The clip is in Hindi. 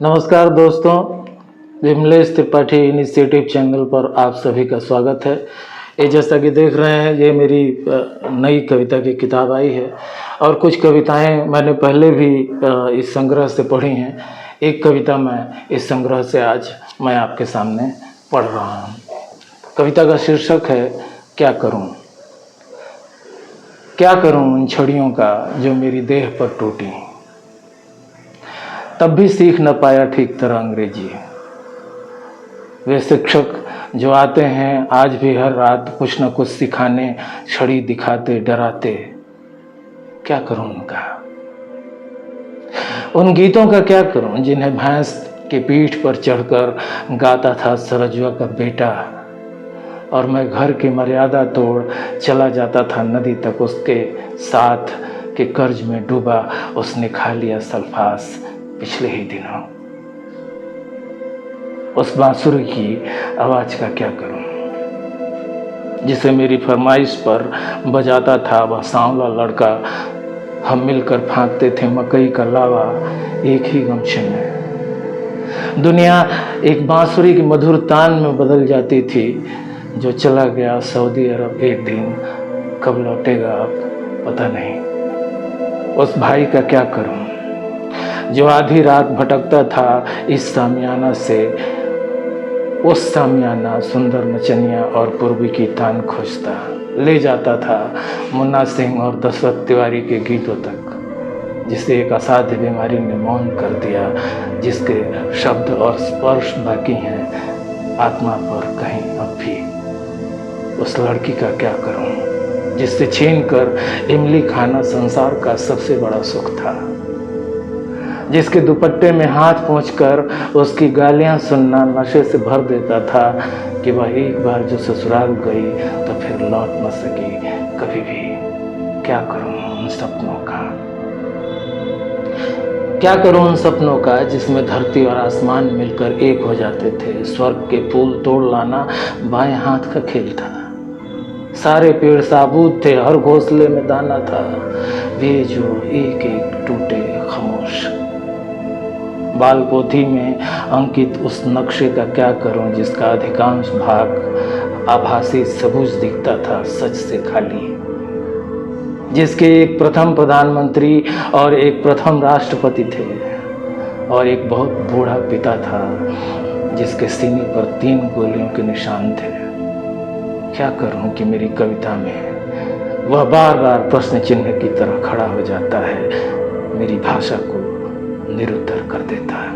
नमस्कार दोस्तों, विमलेश त्रिपाठी इनिशिएटिव चैनल पर आप सभी का स्वागत है। ये जैसा कि देख रहे हैं, ये मेरी नई कविता की किताब आई है और कुछ कविताएं मैंने पहले भी इस संग्रह से पढ़ी हैं। एक कविता मैं इस संग्रह से आज मैं आपके सामने पढ़ रहा हूँ। कविता का शीर्षक है क्या करूँ। क्या करूँ उन छड़ियों का जो मेरी देह पर टूटी, तब भी सीख न पाया ठीक तरह अंग्रेजी। वे शिक्षक जो आते हैं आज भी हर रात कुछ न कुछ सिखाने, छड़ी दिखाते डराते, क्या करूं उनका। उन गीतों का क्या करूं जिन्हें भैंस के पीठ पर चढ़कर गाता था सरजुआ का बेटा, और मैं घर की मर्यादा तोड़ चला जाता था नदी तक। उसके साथ के कर्ज में डूबा उसने खा लिया सल्फास पिछले ही दिनों। उस बांसुरी की आवाज का क्या करूं जिसे मेरी फरमाइश पर बजाता था वह सांवला लड़का। हम मिलकर फांकते थे मकई का लावा एक ही गमछे में। दुनिया एक बांसुरी की मधुर तान में बदल जाती थी। जो चला गया सऊदी अरब एक दिन, कब लौटेगा अब पता नहीं। उस भाई का क्या करूं जो आधी रात भटकता था इस सामियाना से उस सामियाना, सुंदर नचनिया और पूर्वी की तान खोजता ले जाता था मुन्ना सिंह और दशरथ तिवारी के गीतों तक, जिसे एक असाध्य बीमारी ने मौन कर दिया, जिसके शब्द और स्पर्श बाकी हैं आत्मा पर कहीं अब भी। उस लड़की का क्या करूं जिससे छीन कर इमली खाना संसार का सबसे बड़ा सुख था, जिसके दुपट्टे में हाथ पहुँचकर उसकी गालियां सुनना नशे से भर देता था कि वह एक बार जो ससुराल गई तो फिर लौट न सकी कभी भी। क्या करूं उन सपनों का, क्या करूं उन सपनों का जिसमें धरती और आसमान मिलकर एक हो जाते थे। स्वर्ग के फूल तोड़ लाना बाएं हाथ का खेल था। सारे पेड़ साबूत थे, हर घोंसले में दाना था। वे जो एक एक टूटे खामोश। बाल पोथी में अंकित उस नक्शे का क्या करूं जिसका अधिकांश भाग आभासी सबूत दिखता था सच से खाली, जिसके एक प्रथम प्रधानमंत्री और एक प्रथम राष्ट्रपति थे और एक बहुत बूढ़ा पिता था जिसके सीने पर 3 गोलियों के निशान थे। क्या करूं कि मेरी कविता में वह बार बार प्रश्न चिन्ह की तरह खड़ा हो जाता है, मेरी भाषा को निरुत्तर कर देता है।